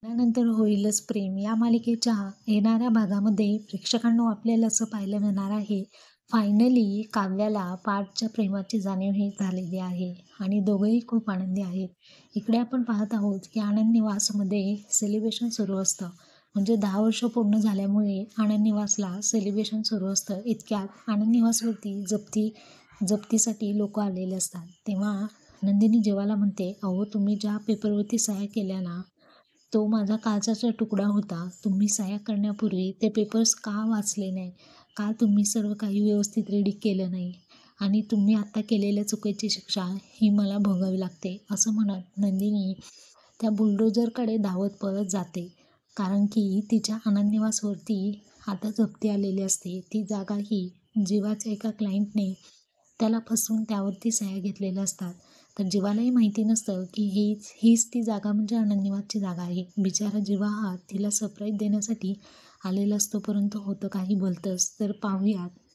त्यानंतर होईलच प्रेम या मालिकेच्या येणाऱ्या भागामध्ये प्रेक्षकांनो आपल्याला असं पाहायला मिळणार आहे. फायनली काव्याला पार्थच्या प्रेमाची जाणीव ही झालेली आहे आणि दोघंही खूप आनंदी आहेत. इकडे आपण पाहत आहोत की आनंद निवासमध्ये सेलिब्रेशन सुरू असतं. म्हणजे 10 वर्ष पूर्ण झाल्यामुळे आनंद निवासला सेलिब्रेशन सुरू असतं. इतक्यात आनंद निवासवरती जप्तीसाठी लोक आलेले असतात. तेव्हा नंदिनी जेवायला म्हणते, अहो तुम्ही ज्या पेपरवरती सह्या केल्या ना, तो माझा काचाचा तुकडा होता. तुम्ही सह्या करण्यापूर्वी ते पेपर्स का वाचले नाही? का तुम्ही सर्व काही व्यवस्थित रेडी केलं नाही? आणि तुम्ही आत्ता केलेल्या चुकीची शिक्षा ही मला भोगावी लागते, असं म्हणत नंदिनी त्या बुलडोझरकडे धावत पळत जाते. कारण की तिच्या आनंद निवासवरती आता जप्ती आलेली असते. ती जागा ही जीवाच्या एका क्लायंटने त्याला फसवून त्यावरती सह्या घेतलेल्या असतात. तर जीवालाही माहिती नसतं की हीच ती जागा म्हणजे आनंद निवासची जागा आहे. बिचारा जीवा हा तिला सरप्राईज देण्यासाठी आलेला असतो, परंतु होतं काही भलतंच. तर पाहूयात